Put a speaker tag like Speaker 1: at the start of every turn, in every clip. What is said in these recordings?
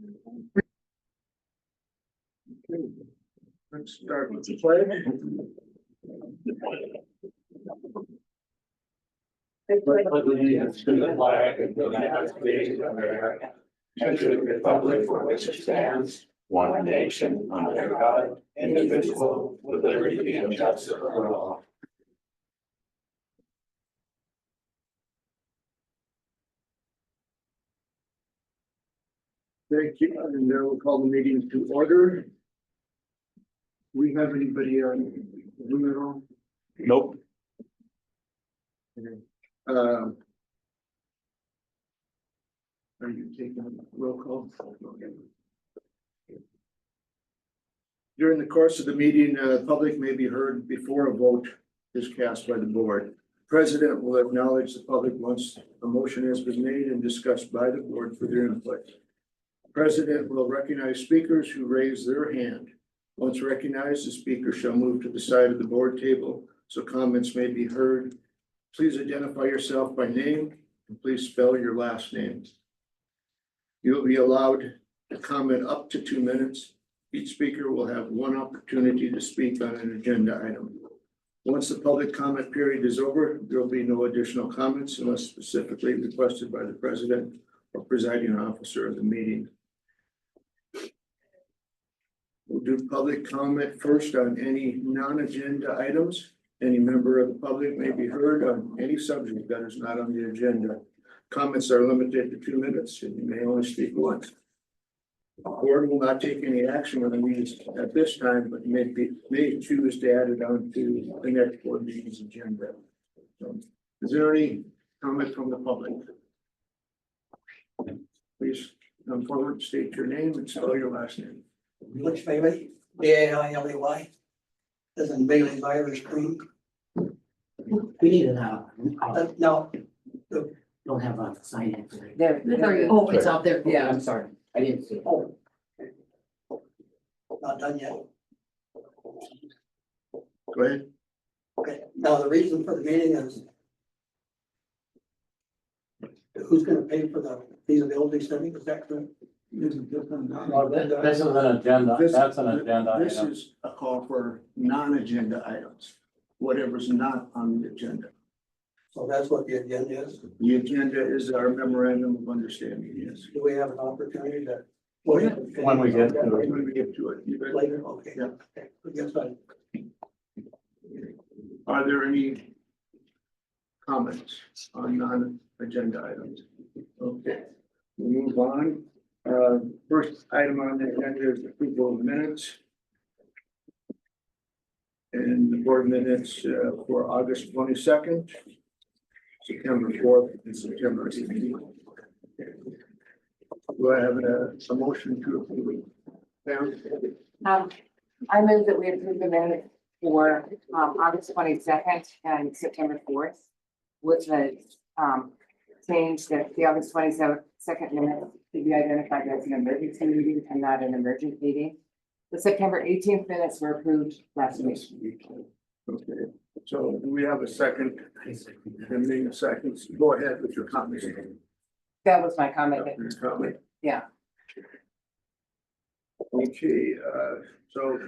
Speaker 1: Okay. Let's start with the flag.
Speaker 2: Allegiance to the flag of the United States of America, and to the republic for which it stands, one nation, under God, indivisible, with liberty and justice for all.
Speaker 1: Thank you, and now we'll call the meeting to order. We have anybody on Zoom at all?
Speaker 2: Nope.
Speaker 1: Um, Are you taking a roll call? Okay. During the course of the meeting, public may be heard before a vote is cast by the board. President will acknowledge the public once a motion has been made and discussed by the board for their input. President will recognize speakers who raise their hand. Once recognized, the speaker shall move to the side of the board table so comments may be heard. Please identify yourself by name and please spell your last name. You will be allowed to comment up to 2 minutes. Each speaker will have one opportunity to speak on an agenda item. Once the public comment period is over, there will be no additional comments unless specifically requested by the president or presiding officer of the meeting. We'll do public comment first on any non-agenda items. Any member of the public may be heard on any subject that is not on the agenda. Comments are limited to 2 minutes and you may only speak once. The board will not take any action on these at this time, but may choose to add it on to the next board meeting's agenda. So, is there any comment from the public? Please come forward, state your name and spell your last name.
Speaker 3: Butch Bailey, B-A-I-L-E-Y. As in Bailey's Irish Cream.
Speaker 4: We need it out.
Speaker 3: No,
Speaker 4: Don't have a sign in.
Speaker 5: There.
Speaker 4: Oh, it's out there.
Speaker 5: Yeah.
Speaker 4: I'm sorry. I didn't see it.
Speaker 3: oh. Not done yet.
Speaker 1: Go ahead.
Speaker 3: Okay, now the reason for the meeting is who's gonna pay for the feasibility study, is that correct?
Speaker 2: This is an agenda,
Speaker 1: This-
Speaker 2: that's an agenda
Speaker 1: This
Speaker 2: item.
Speaker 1: is a call for non-agenda items, whatever's not on the agenda.
Speaker 3: So that's what the agenda is.
Speaker 1: The agenda is our memorandum of understanding, yes.
Speaker 3: Do we have an opportunity to?
Speaker 1: Oh, yeah.
Speaker 2: When we get to it.
Speaker 1: When we get to it. You bet.
Speaker 3: Later, okay.
Speaker 1: Yeah.
Speaker 3: Okay, I guess I.
Speaker 1: Are there any comments on non-agenda items? Okay, we'll move on. First item on the agenda is approval of minutes. And the board minutes for August 22nd, September 4th, and September 18th. Do I have a motion to approve? Pam?
Speaker 5: I move that we approve the minutes for August 22nd and September 4th. With the change that the August 22nd minutes to be identified as an emergency meeting and not an emergent meeting. The September 18th minutes were approved last week.
Speaker 1: Okay, so do we have a second? And being a second, go ahead with your comments.
Speaker 5: That was my comment.
Speaker 1: Your comment.
Speaker 5: Yeah.
Speaker 1: Okay, so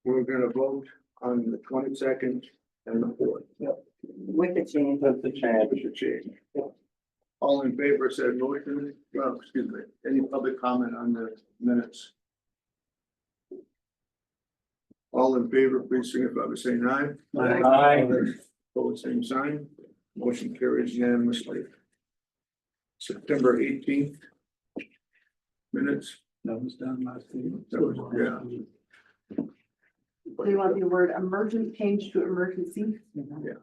Speaker 1: we're gonna vote on the 22nd and the 4th. Yep.
Speaker 5: With the change.
Speaker 2: That's the change.
Speaker 1: With your change. All in favor said motion, well, excuse me, any public comment on the minutes? All in favor, please signify by saying aye.
Speaker 2: Aye.
Speaker 1: Opposed, same sign. Motion carries unanimously. September 18th. Minutes.
Speaker 2: That was done last week.
Speaker 1: Yeah.
Speaker 6: Do you want the word emergent change to emergency?
Speaker 1: Yeah.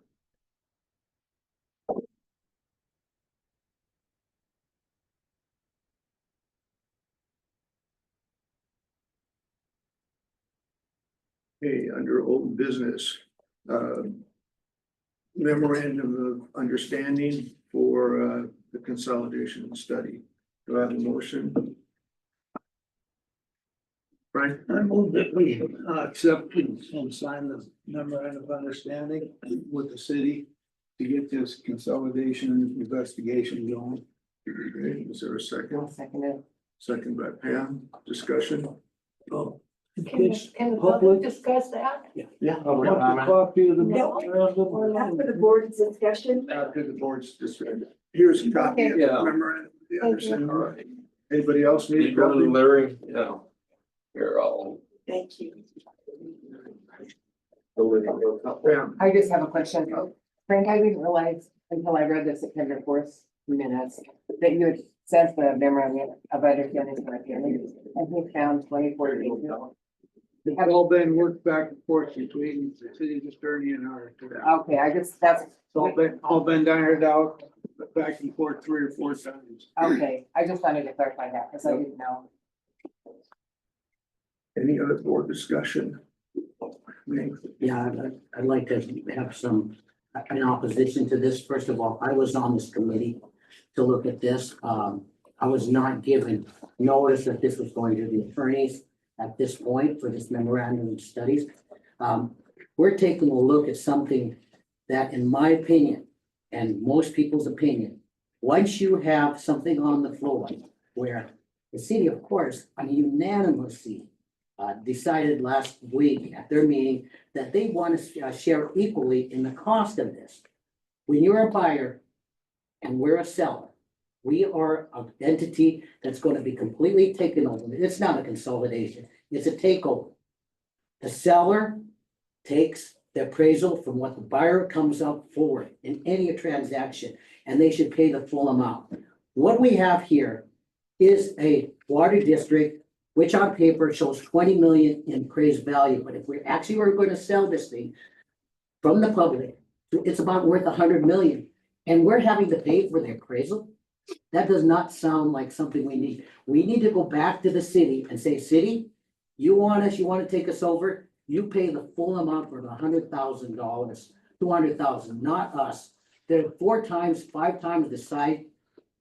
Speaker 1: Okay, under old business, memorandum of understanding for the consolidation study. Do I have a motion? Frank?
Speaker 7: I move that we accept and sign the memorandum of understanding with the city to get this consolidation investigation going.
Speaker 1: Okay, is there a second?
Speaker 5: I'll second it.
Speaker 1: Second by Pam, discussion.
Speaker 7: Oh, in
Speaker 6: Can
Speaker 7: case
Speaker 6: the
Speaker 7: public
Speaker 6: public discuss that?
Speaker 2: Yeah.
Speaker 7: want a copy of the
Speaker 6: No.
Speaker 7: memorandum.
Speaker 6: After the board's discussion?
Speaker 1: After the board's decision. Here's a copy of the
Speaker 2: Yeah.
Speaker 1: memorandum. The
Speaker 6: Thank
Speaker 1: understanding. All right. Anybody else need a
Speaker 2: You go
Speaker 1: copy?
Speaker 2: to Larry, yeah. You're all.
Speaker 6: Thank you.
Speaker 1: Pam,
Speaker 5: I just have a question. Frank, I didn't realize until I read the September fourth minutes that you had sent the memorandum of understanding to my family. And he found 24 days ago.
Speaker 7: It's all been worked back and forth between the city attorney and our.
Speaker 5: Okay, I just, that's,
Speaker 7: It's all been ironed out, back and forth 3 or 4 times.
Speaker 5: okay, I just wanted to clarify that because I didn't know.
Speaker 1: any other board discussion?
Speaker 4: Yeah, I'd like to have some, in opposition to this. First of all, I was on this committee to look at this. I was not given notice that this was going to the attorneys at this point for this memorandum of studies. We're taking a look at something that, in my opinion, and most people's opinion, once you have something on the floor where the city, of course, unanimously decided last week at their meeting that they want to share equally in the cost of this. When you're a buyer and we're a seller, we are an entity that's going to be completely taken over. It's not a consolidation, it's a takeover. The seller takes the appraisal from what the buyer comes up for in any transaction, and they should pay the full amount. What we have here is a water district which on paper shows 20 million in appraised value, but if we actually were going to sell this thing from the public, it's about worth 100 million, and we're having to pay for the appraisal. That does not sound like something we need. We need to go back to the city and say, city, you want us, you want to take us over, you pay the full amount for the $100,000, 200,000, not us. They're 4 times, 5 times the size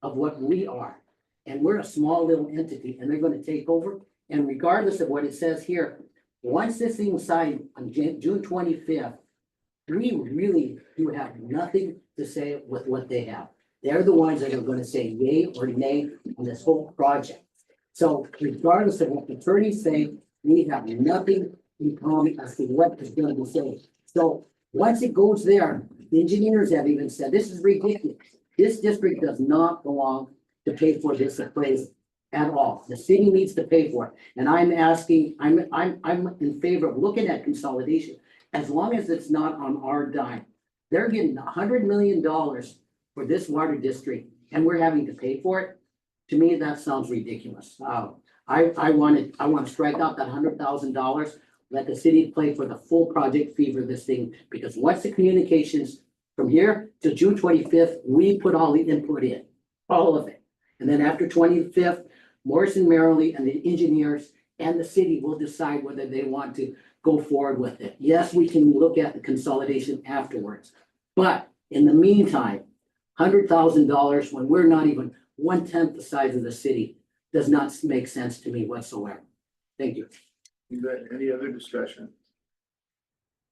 Speaker 4: of what we are. And we're a small little entity and they're gonna take over. And regardless of what it says here, once this thing is signed on June 25th, we really do have nothing to say with what they have. They're the ones that are gonna say yay or nay on this whole project. So regardless of what the attorneys say, we have nothing in common as to what is gonna be said. So once it goes there, the engineers have even said, this is ridiculous. This district does not belong to pay for this appraisal at all. The city needs to pay for it. And I'm asking, I'm in favor of looking at consolidation, as long as it's not on our dime. They're getting $100 million for this water district and we're having to pay for it. To me, that sounds ridiculous. I want to strike out that $100,000, let the city pay for the full project fee for this thing, because once the communications from here to June 25th, we put all the input in, all of it. And then after 25th, Morrison Merrily and the engineers and the city will decide whether they want to go forward with it. Yes, we can look at the consolidation afterwards. But in the meantime, $100,000 when we're not even 1/10 the size of the city does not make sense to me whatsoever. Thank you.
Speaker 1: You got any other discussion?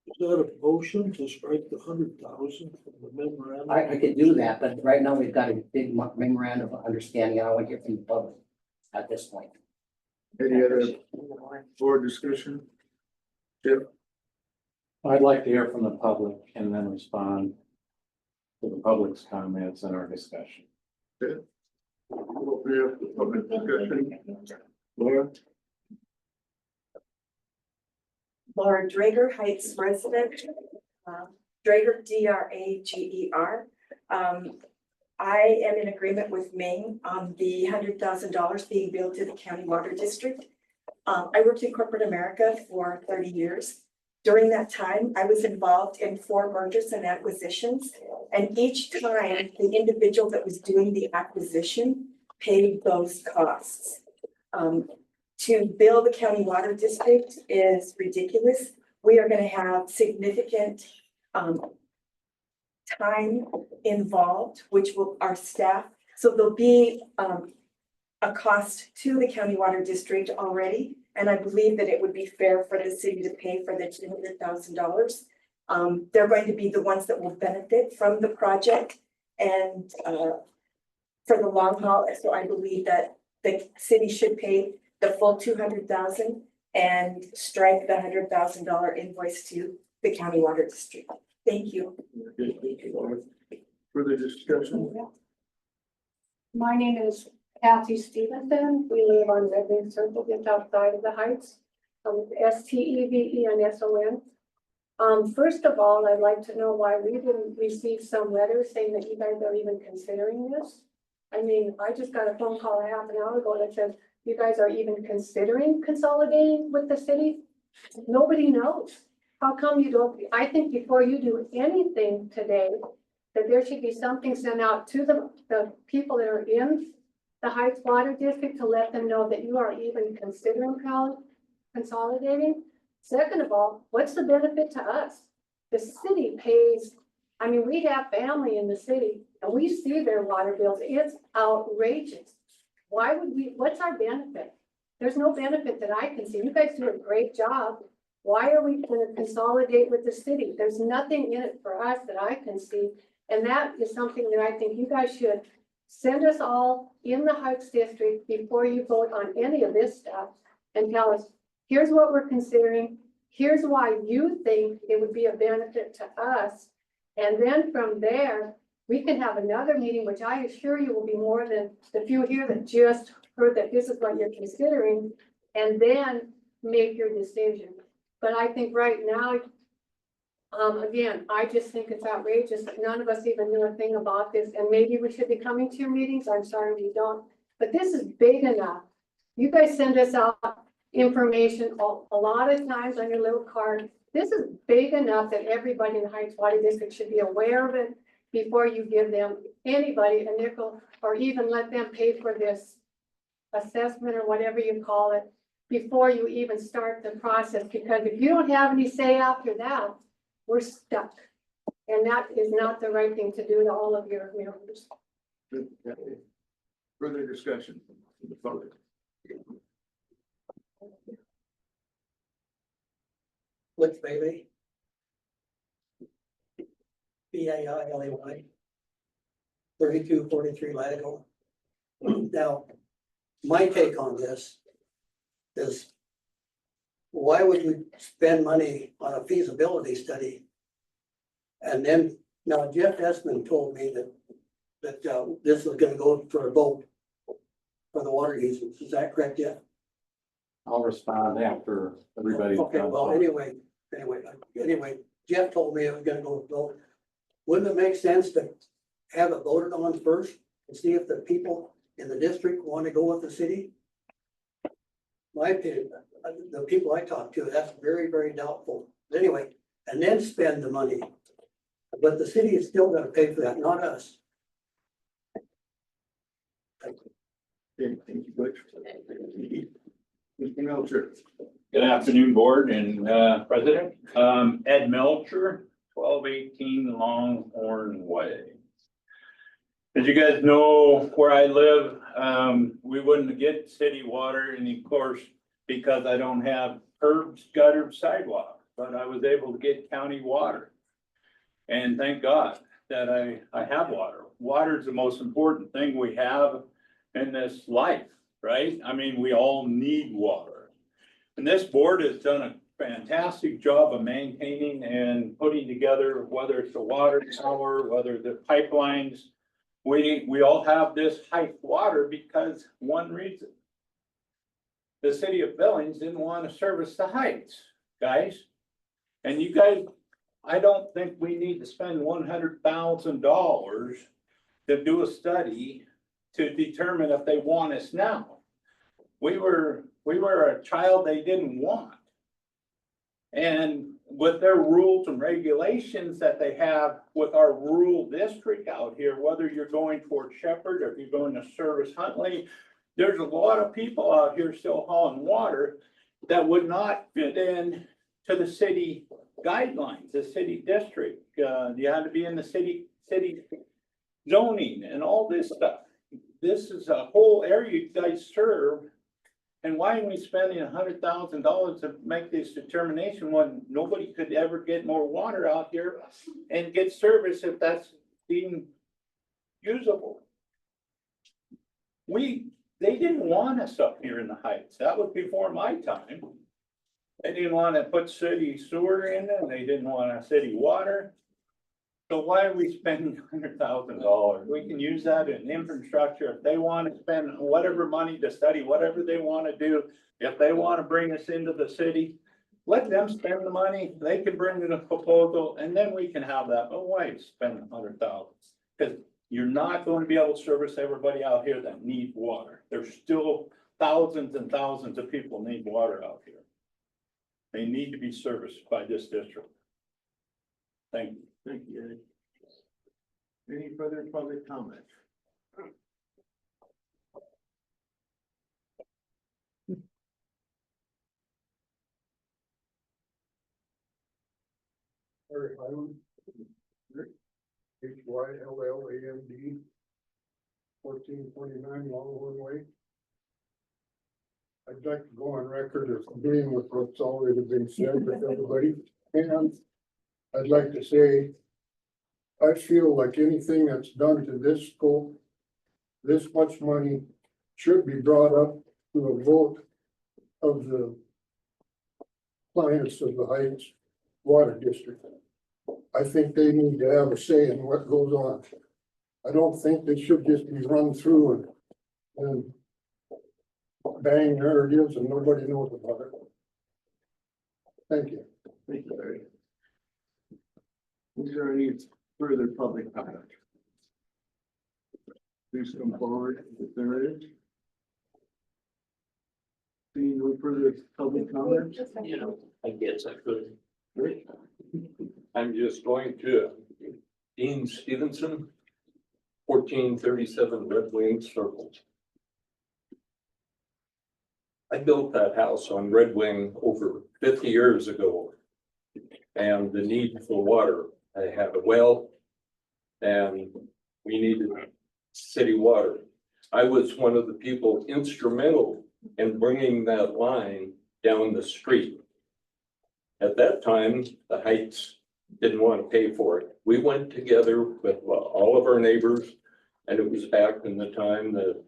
Speaker 7: Is that a motion to strike the 100,000 from the memorandum?
Speaker 4: I could do that, but right now we've got a big memorandum of understanding. I want to hear from the public at this point.
Speaker 1: Any other board discussion? Chip?
Speaker 2: I'd like to hear from the public and then respond to the public's comments and our discussion.
Speaker 1: Open it up to public discussion. Laura?
Speaker 8: Laura Drager, Heights resident, Drager, D-R-A-G-E-R. I am in agreement with Ming on the $100,000 being billed to the county water district. I worked in corporate America for 30 years. During that time, I was involved in 4 mergers and acquisitions, and each time the individual that was doing the acquisition paid those costs. To bill the county water district is ridiculous. We are going to have significant time involved, which will our staff. So there'll be a cost to the county water district already. And I believe that it would be fair for the city to pay for the $200,000. They're going to be the ones that will benefit from the project and for the long haul. So I believe that the city should pay the full 200,000 and strike the $100,000 invoice to the county water district. Thank you.
Speaker 1: Okay, thank you, Laura. Further discussion?
Speaker 6: My name is Kathy Stevenson. We live on Red Wing Circle, just outside of the Heights. STEVENSON. First of all, I'd like to know why we didn't receive some letters saying that you guys are even considering this. I mean, I just got a phone call half an hour ago that says you guys are even considering consolidating with the city. Nobody knows. How come you don't? I think before you do anything today, that there should be something sent out to the people that are in the Heights Water District to let them know that you are even considering consolidating. Second of all, what's the benefit to us? The city pays, I mean, we have family in the city and we see their water bills. It's outrageous. Why would we, what's our benefit? There's no benefit that I can see. You guys do a great job. Why are we going to consolidate with the city? There's nothing in it for us that I can see. And that is something that I think you guys should send us all in the Heights District before you vote on any of this stuff and tell us, here's what we're considering. Here's why you think it would be a benefit to us. And then from there, we can have another meeting, which I assure you will be more than the few here that just heard that this is what you're considering, and then make your decision. But I think right now, again, I just think it's outrageous that none of us even knew a thing about this, and maybe we should be coming to your meetings. I'm sorry we don't, but this is big enough. You guys send us out information a lot of times on your little card. This is big enough that everybody in the Heights Water District should be aware of it before you give them, anybody, a nickel, or even let them pay for this assessment or whatever you call it, before you even start the process. Because if you don't have any say after that, we're stuck. And that is not the right thing to do to all of your members.
Speaker 1: Further discussion from the public?
Speaker 3: Blitz Bailey. BAILEY. 3243 Latigo. Now, my take on this is, why would we spend money on a feasibility study? And then, now Jeff Esman told me that this is gonna go for a vote for the water users. Is that correct, Jeff?
Speaker 2: I'll respond after everybody's
Speaker 3: Okay,
Speaker 2: done.
Speaker 3: well, anyway, Jeff told me it was gonna go vote. Wouldn't it make sense to have it voted on first and see if the people in the district want to go with the city? My opinion, the people I talk to, that's very, very doubtful. But anyway, and then spend the money. But the city is still gonna pay for that, not us.
Speaker 1: Okay, thank you, Butch. Mr. Melcher.
Speaker 9: Good afternoon, board and president. Ed Melcher, 1218 Longhorn Way. As you guys know, where I live, we wouldn't get city water, and of course, because I don't have curbs, gutters, sidewalk, but I was able to get county water. And thank God that I have water. Water is the most important thing we have in this life, right? I mean, we all need water. And this board has done a fantastic job of maintaining and putting together, whether it's the water tower, whether the pipelines. We all have this Heights water because one reason. The city of Billings didn't want to service the Heights, guys. And you guys, I don't think we need to spend $100,000 to do a study to determine if they want us now. We were a child they didn't want. And with their rules and regulations that they have with our rural district out here, whether you're going toward Shepherd or if you're going to service Huntley, there's a lot of people out here still hauling water that would not fit in to the city guidelines, the city district. You had to be in the city zoning and all this stuff. This is a whole area you guys serve. And why are we spending $100,000 to make this determination when nobody could ever get more water out here and get service if that's being usable? We they didn't want us up here in the heights. That was before my time. They didn't want to put city sewer in it, and they didn't want a city water. So why are we spending $100,000? We can use that in infrastructure. If they want to spend whatever money to study, whatever they want to do. If they want to bring us into the city, let them spend the money. They can bring in a proposal and then we can have that. But why spend $100,000? Because you're not going to be able to service everybody out here that need water. There's still thousands and thousands of people need water out here. They need to be serviced by this district. Thank you.
Speaker 1: Thank you, Eddie. Any further public comment?
Speaker 10: Eric Hyland. HYLLAND. 1429 Longhorn Way. I'd like to go on record as agreeing with what's already been said with everybody. And I'd like to say, I feel like anything that's done to this school, this much money should be brought up to a vote of the clients of the Heights Water District. I think they need to have a say in what goes on. I don't think they should just be run through and bang, there it is, and nobody knows about it. Thank you.
Speaker 1: Thank you, Larry. Is there any further public comment? Please come forward if there is. Seeing no further public comment?
Speaker 2: You know, I guess I could. I'm just going to Dean Stevenson, 1437 Red Wing Circle. I built that house on Red Wing over 50 years ago. And the need for water, I had a well and we needed city water. I was one of the people instrumental in bringing that line down the street. At that time, the Heights didn't want to pay for it. We went together with all of our neighbors, and it was back in the time that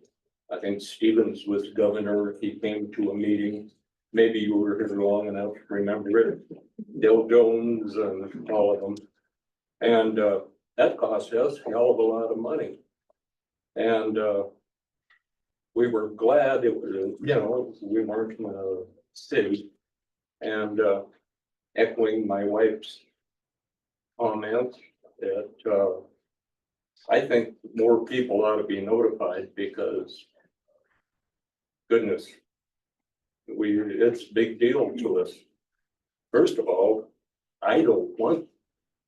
Speaker 2: I think Stevens was governor. He came to a meeting. Maybe you were here long enough to remember it. Dale Jones and all of them. And that cost us a hell of a lot of money. And we were glad it was, you know, we weren't in a city. And echoing my wife's comments that I think more people ought to be notified because goodness, it's a big deal to us. First of all, I don't want to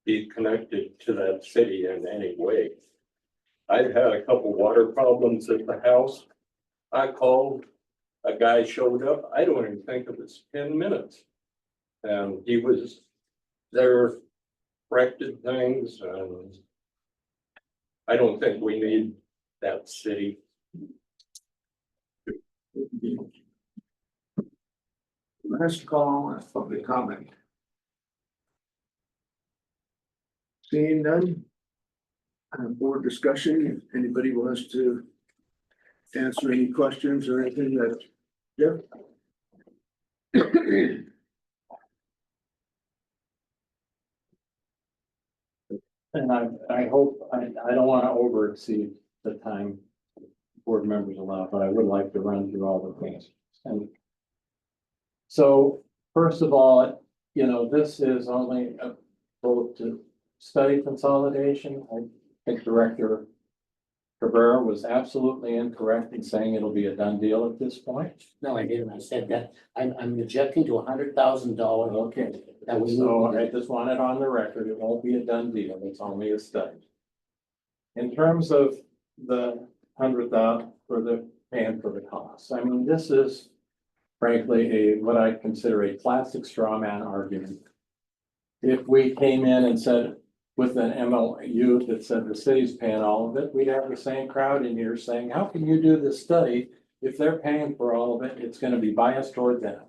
Speaker 2: be connected to that city in any way. I've had a couple water problems at the house. I called, a guy showed up. I don't even think it was 10 minutes. And he was there, corrected things, and I don't think we need that city.
Speaker 1: Last call on public comment. Seeing none. Board discussion, if anybody wants to answer any questions or anything that, yeah.
Speaker 11: And I hope, I don't want to over exceed the time board members allow, but I would like to run through all the things. And so, first of all, you know, this is only a vote to study consolidation. I think Director Cabrera was absolutely incorrect in saying it'll be a done deal at this point.
Speaker 4: No, I didn't. I said that I'm objecting to $100,000.
Speaker 11: Okay.
Speaker 4: That we
Speaker 11: So
Speaker 4: move.
Speaker 11: I just want it on the record, it won't be a done deal, it's only a study. In terms of the 100,000 for the paying for the costs, I mean, this is frankly what I consider a classic straw man argument. If we came in and said with an MLU that said the city's paying all of it, we'd have the same crowd in here saying, how can you do this study? If they're paying for all of it, it's gonna be biased toward them.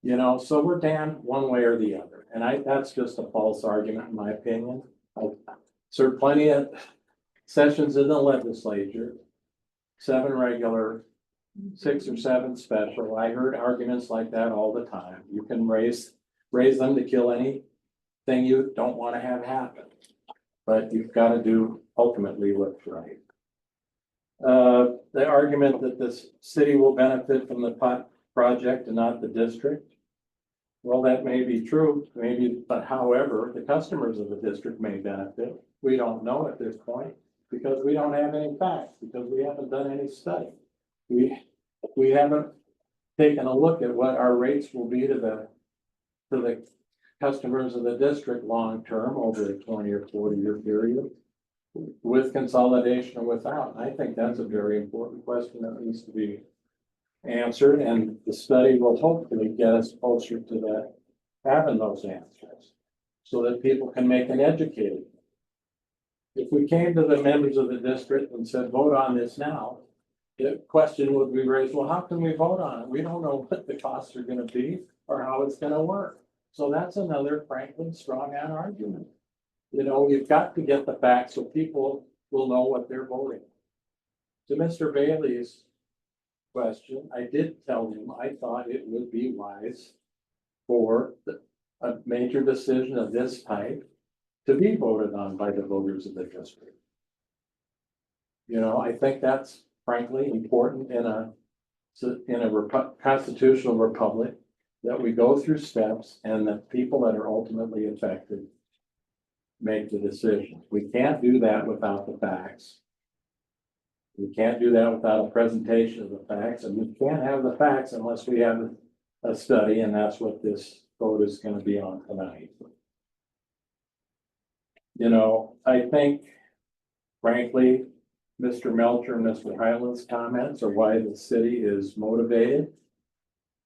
Speaker 11: You know, so we're damned one way or the other, and that's just a false argument in my opinion. I've served plenty of sessions in the legislature. 7 regular, 6 or 7 special. I heard arguments like that all the time. You can raise them to kill anything you don't want to have happen. But you've got to do ultimately what's right. The argument that this city will benefit from the project and not the district. Well, that may be true, maybe, but however, the customers of the district may benefit. We don't know at this point because we don't have any facts, because we haven't done any study. We haven't taken a look at what our rates will be to the customers of the district long-term over a 20 or 40-year period, with consolidation or without. I think that's a very important question that needs to be answered, and the study will hopefully get us closer to that, having those answers, so that people can make an educated. If we came to the members of the district and said, vote on this now, the question would be raised, well, how can we vote on it? We don't know what the costs are gonna be or how it's gonna work. So that's another frankly strong an argument. You know, you've got to get the facts so people will know what they're voting. To Mr. Bailey's question, I did tell him I thought it would be wise for a major decision of this type to be voted on by the voters of the district. You know, I think that's frankly important in a constitutional republic, that we go through steps and that people that are ultimately affected make the decision. We can't do that without the facts. We can't do that without a presentation of the facts, and we can't have the facts unless we have a study, and that's what this vote is going to be on tonight. You know, I think, frankly, Mr. Melcher and Mr. Highland's comments are why the city is motivated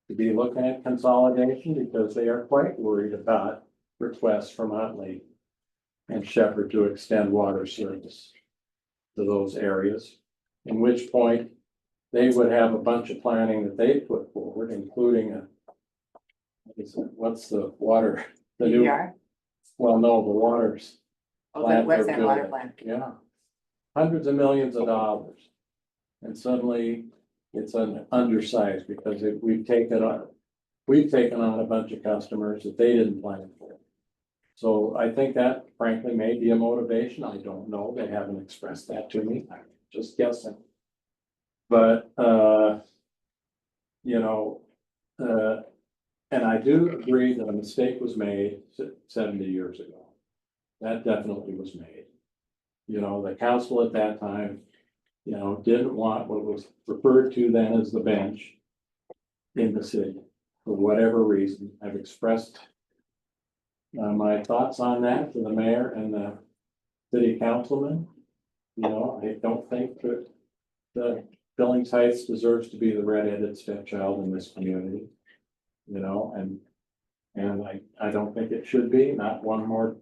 Speaker 11: to be looking at consolidation, because they are quite worried about requests from Huntley and Shepherd to extend water service to those areas, in which point they would have a bunch of planning that they put forward, including what's the water, the new,
Speaker 5: DVR?
Speaker 11: well, no, the waters.
Speaker 5: Oh, the
Speaker 11: plant
Speaker 5: West
Speaker 11: they're
Speaker 5: End Water
Speaker 11: building.
Speaker 5: Plant.
Speaker 11: Yeah, hundreds of millions of dollars. And suddenly it's undersized because we've taken on a bunch of customers that they didn't plan for. So I think that frankly may be a motivation. I don't know. They haven't expressed that to me. I'm just guessing. But, you know, and I do agree that a mistake was made 70 years ago. That definitely was made. You know, the council at that time, you know, didn't want what was referred to then as the bench in the city for whatever reason. I've expressed my thoughts on that to the mayor and the city councilman. You know, I don't think that the Billings Heights deserves to be the redheaded stepchild in this community. You know, and I don't think it should be, not one more,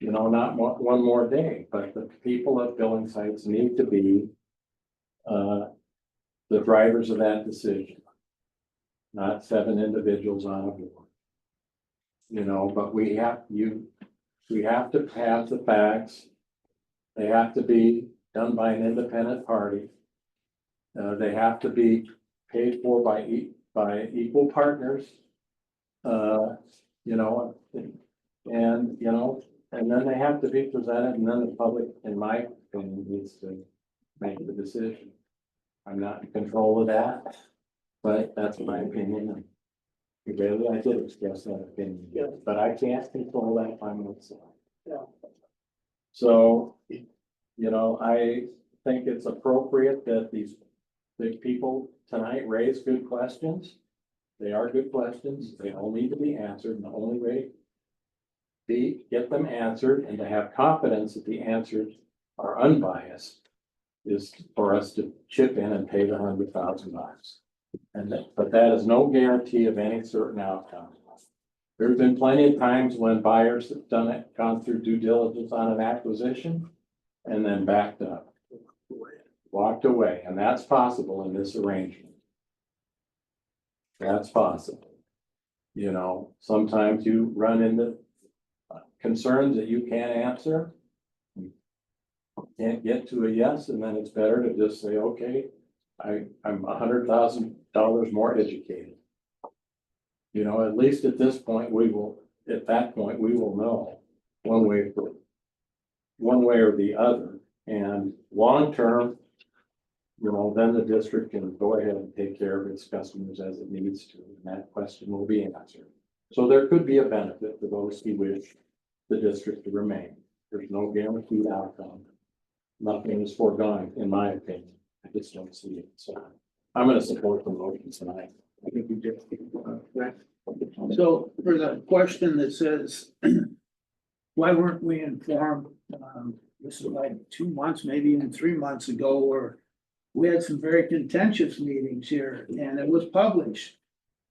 Speaker 11: you know, not one more day, but the people of Billings Heights need to be the drivers of that decision, not 7 individuals on a board. You know, but we have to have the facts. They have to be done by an independent party. They have to be paid for by equal partners. You know, and you know, and then they have to be presented, and then the public, in my opinion, needs to make the decision. I'm not in control of that, but that's my opinion. Really, I did express that opinion, but I can't control that by myself.
Speaker 3: Yeah.
Speaker 11: So, you know, I think it's appropriate that these big people tonight raise good questions. They are good questions. They all need to be answered, and the only way to get them answered and to have confidence that the answers are unbiased is for us to chip in and pay the $100,000. But that is no guarantee of any certain outcome. There's been plenty of times when buyers have done it, gone through due diligence on an acquisition, and then backed up, walked away, and that's possible in this arrangement. That's possible. You know, sometimes you run into concerns that you can't answer. You can't get to a yes, and then it's better to just say, okay, I'm $100,000 more educated. You know, at least at this point, at that point, we will know one way or the other. And long term, you know, then the district can go ahead and take care of its customers as it needs to, and that question will be answered. So there could be a benefit for those who wish the district to remain. There's no guaranteed outcome. Nothing is foregone, in my opinion. I just don't see it. So I'm gonna support the motion tonight.
Speaker 1: I think we did.
Speaker 7: So for the question that says, why weren't we informed? This is like 2 months, maybe even 3 months ago, where we had some very contentious meetings here and it was published.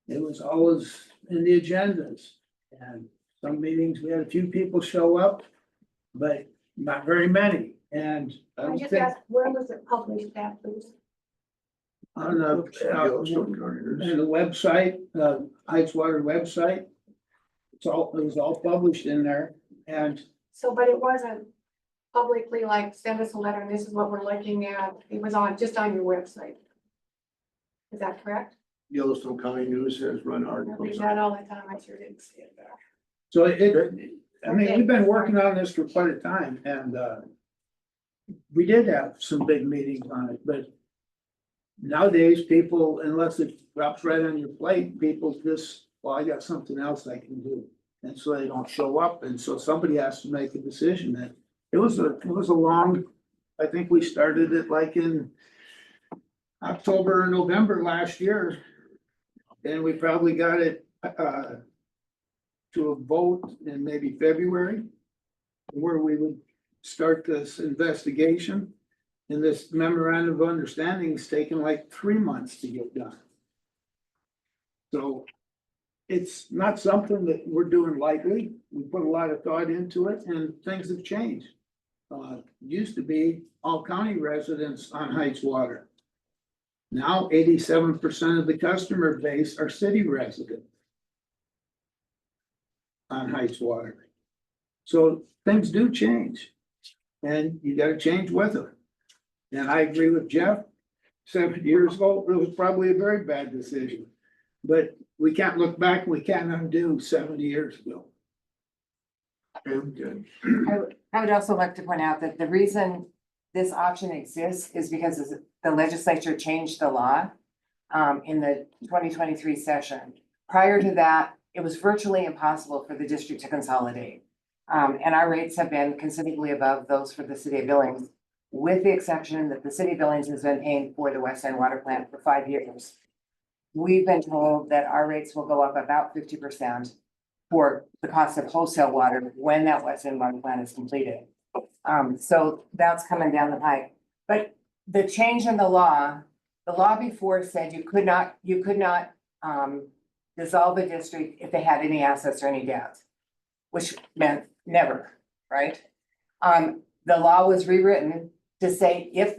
Speaker 7: It was always in the agendas. And some meetings, we had a few people show up, but not very many. And I
Speaker 6: I
Speaker 7: don't
Speaker 6: just
Speaker 7: think
Speaker 6: asked, where was it published at, please?
Speaker 7: on
Speaker 1: Yellowstone Couriers.
Speaker 7: the website, Heights Water website. It was all published in there and
Speaker 6: So, but it wasn't publicly like, send us a letter and this is what we're looking at. It was just on your website. Is that correct?
Speaker 1: Yellowstone County News has run
Speaker 6: I read
Speaker 1: articles.
Speaker 6: that all the time. I sure didn't see it there.
Speaker 7: so I mean, we've been working on this for quite a time and, we did have some big meetings on it, but nowadays people, unless it drops right on your plate, people just, well, I got something else I can do. And so they don't show up. And so somebody has to make a decision that it was a long, I think we started it like in October or November last year. And we probably got it, to a vote in maybe February, where we would start this investigation. And this memorandum of understanding is taking like 3 months to get done. So it's not something that we're doing lightly. We put a lot of thought into it and things have changed. Used to be all county residents on Heights Water. Now 87% of the customer base are city residents on Heights Water. So things do change and you gotta change with them. And I agree with Jeff, 7 years ago, it was probably a very bad decision. But we can't look back, we can't undo 70 years ago.
Speaker 1: Good.
Speaker 5: I would also like to point out that the reason this option exists is because the legislature changed the law in the 2023 session. Prior to that, it was virtually impossible for the district to consolidate. And our rates have been considerably above those for the city of Billings, with the exception that the city of Billings has been paying for the West End Water Plant for 5 years. We've been told that our rates will go up about 50% for the cost of wholesale water when that West End Water Plant is completed. So that's coming down the pipe. But the change in the law before said you could not dissolve a district if they had any assets or any debts, which meant never, right? The law was rewritten to say if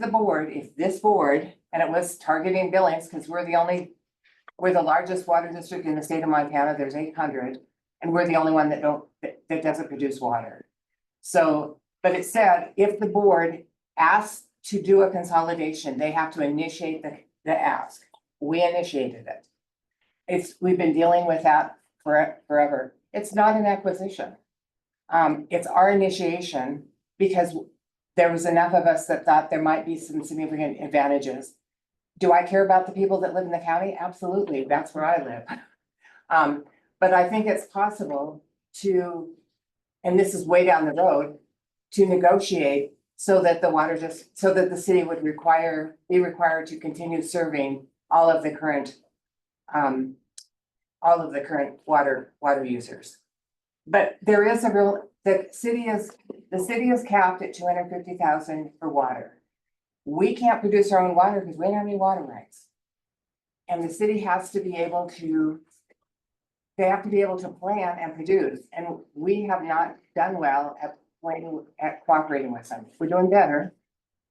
Speaker 5: this board, and it was targeting Billings, because we're the largest water district in the state of Montana, there's 800, and we're the only one that doesn't produce water. So, but it said, if the board asks to do a consolidation, they have to initiate the ask. We initiated it. We've been dealing with that forever. It's not an acquisition. It's our initiation because there was enough of us that thought there might be some significant advantages. Do I care about the people that live in the county? Absolutely, that's where I live. But I think it's possible to, and this is way down the road, to negotiate so that the city would be required to continue serving all of the current water users. But there is the city is capped at 250,000 for water. We can't produce our own water because we don't have any water rights. And the city has to be able to, they have to be able to plan and produce. And we have not done well at cooperating with them. We're doing better.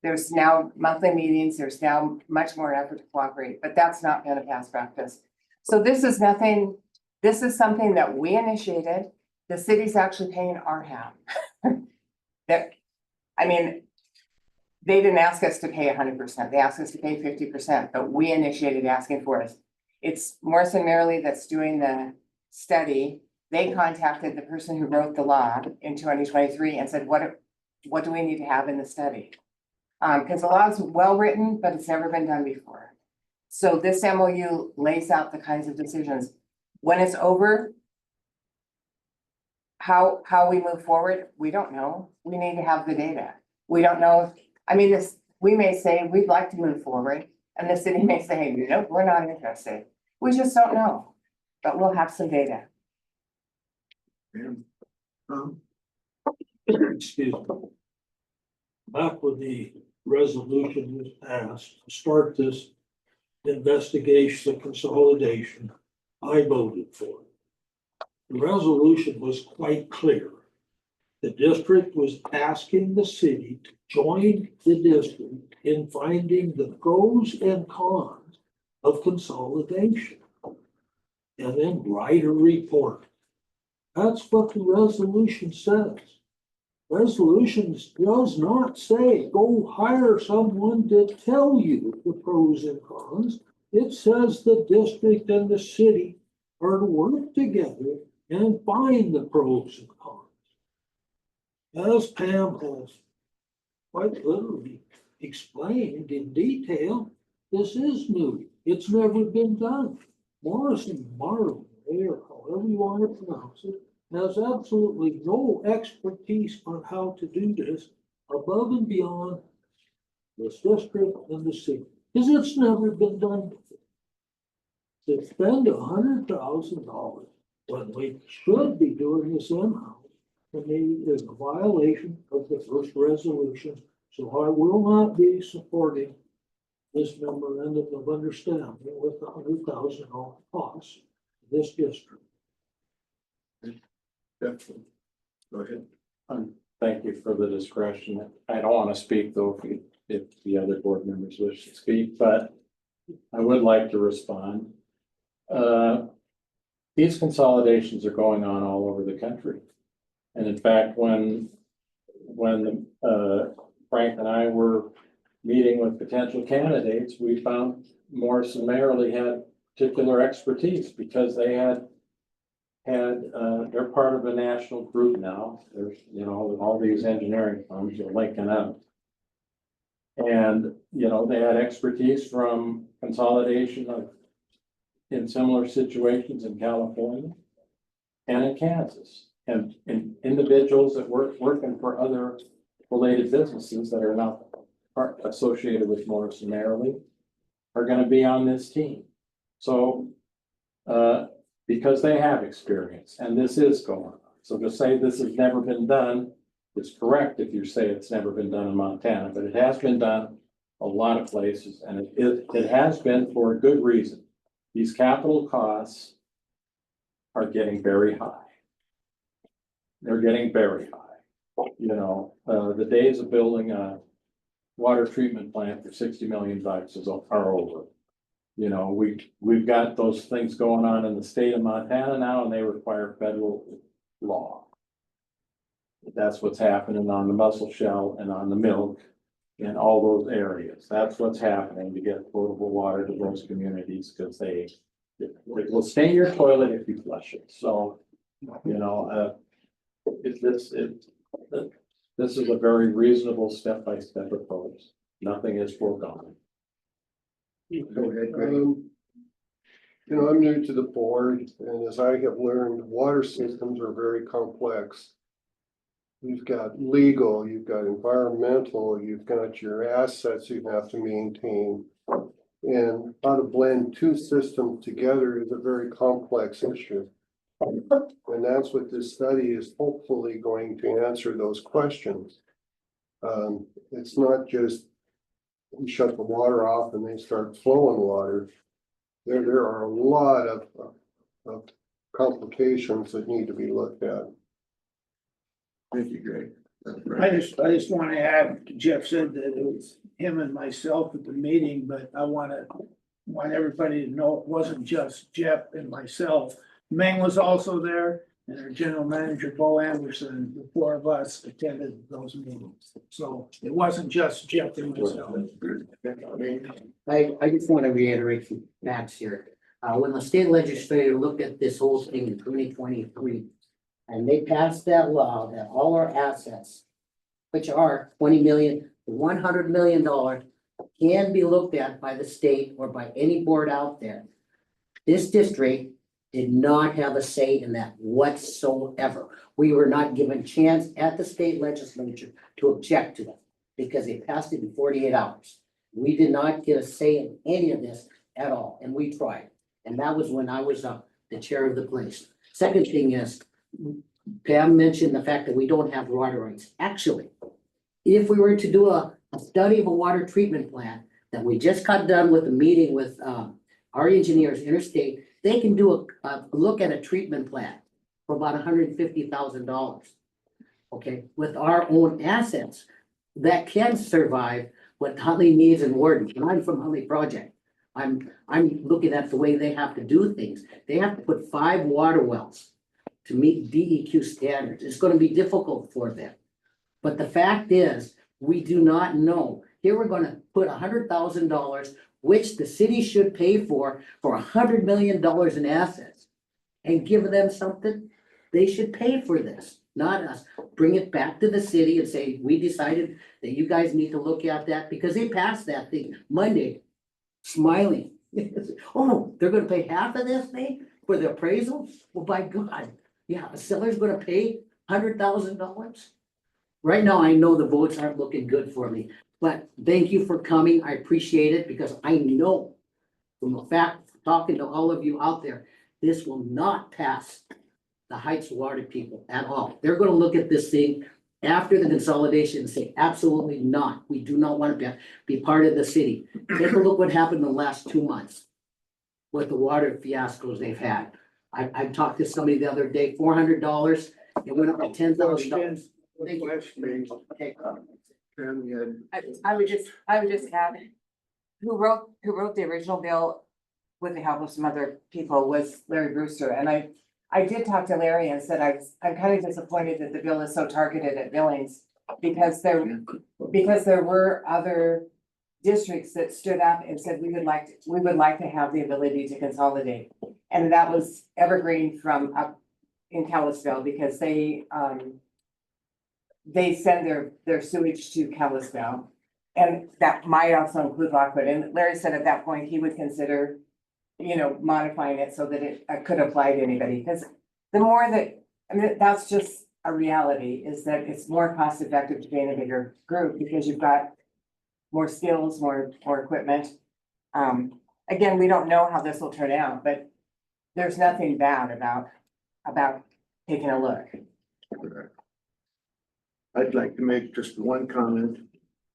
Speaker 5: There's now monthly meetings, there's now much more effort to cooperate, but that's not been a past practice. So this is something that we initiated. The city's actually paying our half. They didn't ask us to pay 100%. They asked us to pay 50%, but we initiated asking for it. It's Morrison Merrily that's doing the study. They contacted the person who wrote the law in 2023 and said, what do we need to have in the study? Because the law is well-written, but it's never been done before. So this MOU lays out the kinds of decisions. When it's over, how we move forward, we don't know. We need to have the data. We don't know we may say, we'd like to move forward, and the city may say, nope, we're not interested. We just don't know, but we'll have some data.
Speaker 1: And,
Speaker 12: Excuse me. Back when the resolution was passed to start this investigation and consolidation, I voted for it. The resolution was quite clear. The district was asking the city to join the district in finding the pros and cons of consolidation. And then write a report. That's what the resolution says. Resolution does not say, go hire someone to tell you the pros and cons. It says the district and the city are to work together and find the pros and cons. As Pam has quite literally explained in detail, this is new. It's never been done. Morrison Merrily, or however you want to pronounce it, has absolutely no expertise on how to do this above and beyond this district and the city, because it's never been done before. To spend $100,000 when we should be doing this in-house, to me, is a violation of the first resolution. So I will not be supporting this memorandum of understanding with the $100,000 cost of this district.
Speaker 1: definitely. Go ahead.
Speaker 11: Thank you for the discretion. I don't want to speak though, if the other board members wish to speak, but I would like to respond. These consolidations are going on all over the country. And in fact, when Frank and I were meeting with potential candidates, we found Morrison Merrily had particular expertise because they're part of a national group now. There's, all these engineering firms are linking up. And, they had expertise from consolidation in similar situations in California and in Kansas. And individuals that working for other related businesses that are not associated with Morrison Merrily are going to be on this team. So, because they have experience and this is going on. So to say this has never been done is correct if you say it's never been done in Montana, but it has been done a lot of places, and it has been for a good reason. These capital costs are getting very high. They're getting very high. The days of building a water treatment plant for $60 million are over. We've got those things going on in the state of Montana now, and they require federal law. That's what's happening on the mussel shell and on the milk in all those areas. That's what's happening to get potable water to those communities, because it will stain your toilet if you flush it. So, this is a very reasonable step-by-step approach. Nothing is foregone.
Speaker 1: Go ahead, Greg.
Speaker 10: I'm new to the board, and as I have learned, water systems are very complex. You've got legal, you've got environmental, you've got your assets you have to maintain. And how to blend two systems together is a very complex issue. And that's what this study is hopefully going to answer, those questions. It's not just we shut the water off and they start flowing water. There are a lot of complications that need to be looked at.
Speaker 1: Thank you, Greg.
Speaker 7: I just want to add, Jeff said that it was him and myself at the meeting, but I want everybody to know it wasn't just Jeff and myself. Meng was also there, and our general manager, Bo Anderson, the four of us attended those meetings. So it wasn't just Jeff and myself.
Speaker 4: I just want to reiterate some facts here. When the state legislature looked at this whole thing in 2023, and they passed that law that all our assets, which are 20 million, $100 million, can be looked at by the state or by any board out there. This district did not have a say in that whatsoever. We were not given chance at the state legislature to object to that because they passed it in 48 hours. We did not get a say in any of this at all, and we tried. And that was when I was the chair of the place. Second thing is, Pam mentioned the fact that we don't have water rights. Actually, if we were to do a study of a water treatment plant that we just got done with a meeting with our engineers, Interstate, they can do a look at a treatment plant for about $150,000. Okay, with our own assets that can survive what Huntley needs in Warden. And I'm from Huntley Project. I'm looking at the way they have to do things. They have to put 5 water wells to meet DEQ standards. It's gonna be difficult for them. But the fact is, we do not know. Here we're gonna put $100,000, which the city should pay for $100 million in assets. And give them something, they should pay for this, not us. Bring it back to the city and say, we decided that you guys need to look at that, because they passed that thing Monday, smiling. Oh, they're gonna pay half of this thing for the appraisal? Well, by God, yeah, a seller's gonna pay $100,000? Right now, I know the votes aren't looking good for me, but thank you for coming. I appreciate it because I know from the fact, talking to all of you out there, this will not pass the Heights Water people at all. They're gonna look at this thing after the consolidation and say, absolutely not. We do not want to be part of the city. Take a look what happened in the last 2 months with the water fiascos they've had. I talked to somebody the other day, $400, it went up to $10,000. Thank you. Okay.
Speaker 1: Pam, you had
Speaker 5: I would just add, who wrote the original bill with the help of some other people was Larry Brewster, and I did talk to Larry and said I'm kind of disappointed that the bill is so targeted at Billings, because there were other districts that stood up and said we would like to have the ability to consolidate, and that was Evergreen from up in Kalispell, because they send their sewage to Kalispell, and that might also include Lockwood. And Larry said at that point he would consider, modifying it so that it could apply to anybody, because the more that, I mean, that's just a reality, is that it's more cost effective to be in a bigger group because you've got more skills, more equipment. Again, we don't know how this will turn out, but there's nothing bad about taking a look.
Speaker 1: I'd like to make just one comment,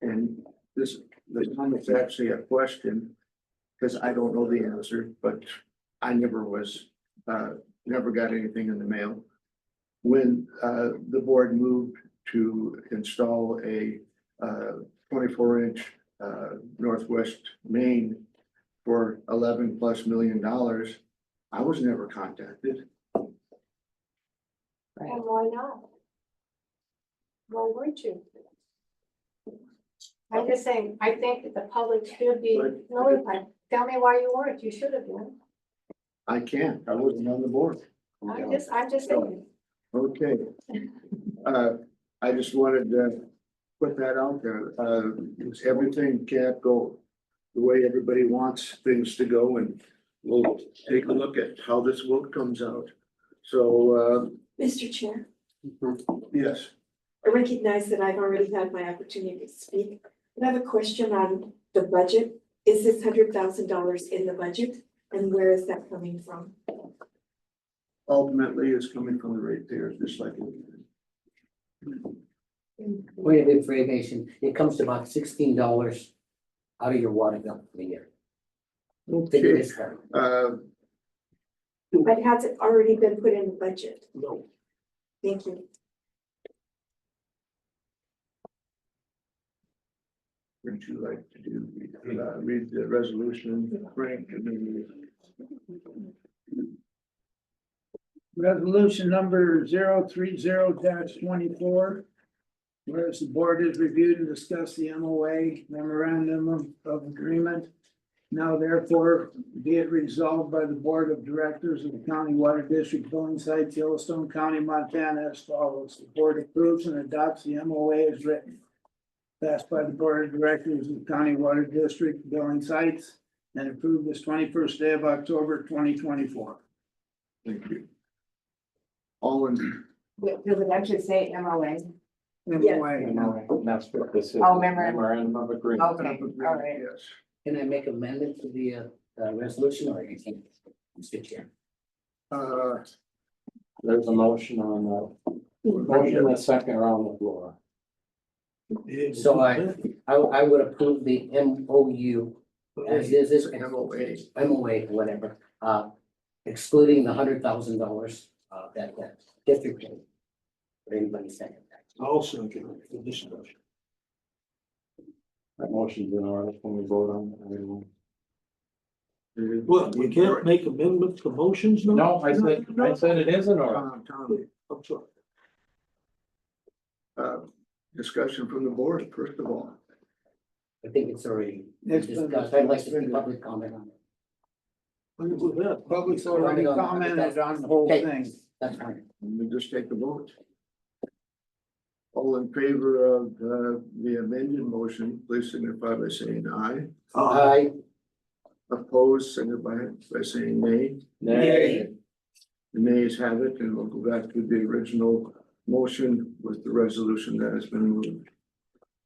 Speaker 1: and the comment's actually a question, because I don't know the answer, but I never got anything in the mail. When the board moved to install a 24-inch northwest main for $11+ million, I was never contacted.
Speaker 6: And why not? Why weren't you? I'm just saying, I think that the public should be notified. Tell me why you weren't. You should have been.
Speaker 1: I can't, I wasn't on the board.
Speaker 6: I'm just saying.
Speaker 1: Okay. I just wanted to put that out there. Everything can't go the way everybody wants things to go, and we'll take a look at how this vote comes out. So,
Speaker 8: Mr. Chair,
Speaker 1: yes.
Speaker 8: I recognize that I've already had my opportunity to speak. I have a question on the budget. Is this $100,000 in the budget, and where is that coming from?
Speaker 1: Ultimately, it's coming from the ratepayers, just like.
Speaker 4: Point of information, it comes to about $16 out of your water bill for the year.
Speaker 1: Okay.
Speaker 8: But has it already been put in the budget?
Speaker 1: No.
Speaker 8: Thank you.
Speaker 1: Would you like to do, read the resolution, Frank?
Speaker 7: Resolution number 030-24. Whereas the board has reviewed and discussed the MOA memorandum of agreement. Now therefore be it resolved by the Board of Directors of the County Water District Billing Site, Yellowstone County, Montana as follows. The board approves and adopts the MOA as written. Passed by the Board of Directors of the County Water District Billing Sites and approved this 21st day of October 2024.
Speaker 1: Thank you. All in,
Speaker 5: Does it actually say MOA?
Speaker 7: MOA.
Speaker 11: And that's what this is.
Speaker 5: Oh, memorandum.
Speaker 11: Memorandum of agreement.
Speaker 5: Okay, all right.
Speaker 1: yes.
Speaker 4: Can I make amendment to the resolution or you can't? Mr. Chair.
Speaker 11: There's a motion on motion and a second around the floor.
Speaker 4: So I would approve the MOU as is
Speaker 1: MOA.
Speaker 4: MOA, whatever, excluding the $100,000 that district paid. For anybody second that.
Speaker 12: I'll second it for discussion.
Speaker 11: That motion's in order when we vote on it.
Speaker 12: What, we can't make amendments to motions now?
Speaker 11: No, I said it is in order.
Speaker 1: Tommy,
Speaker 12: I'm sorry.
Speaker 1: discussion from the board, first of all.
Speaker 4: I think it's already
Speaker 7: It's been
Speaker 4: discussed. I'd like to see public comment on it.
Speaker 12: What was that?
Speaker 7: Public's already commented on the whole thing.
Speaker 4: That's fine.
Speaker 1: We just take the vote. All in favor of the amended motion, please signify by saying aye.
Speaker 4: I,
Speaker 1: Opposed, signify by saying nay.
Speaker 11: Nay.
Speaker 1: The nays have it, and we'll go back to the original motion with the resolution that has been moved.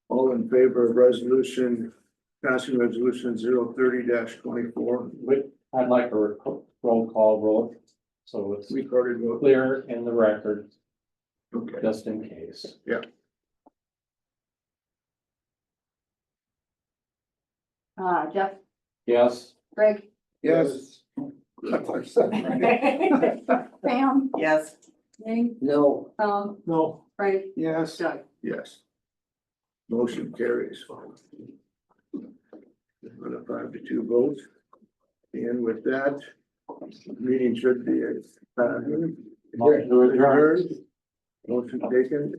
Speaker 1: All in favor of resolution, passing resolution 030-24,
Speaker 11: I'd like a roll call vote, so it's
Speaker 1: recorded vote.
Speaker 11: clear in the record,
Speaker 1: Okay,
Speaker 11: just in case.
Speaker 5: Jeff,
Speaker 11: Yes.
Speaker 5: Greg,
Speaker 10: Yes.
Speaker 5: Pam. Yes. Nate,
Speaker 4: no,
Speaker 12: No,
Speaker 5: Frank,
Speaker 7: Yes.
Speaker 5: Doug.
Speaker 1: yes. Motion carries. On a 5-2 vote. And with that, meeting should be
Speaker 11: Motion to adjourn.
Speaker 1: adjourned. Motion taken.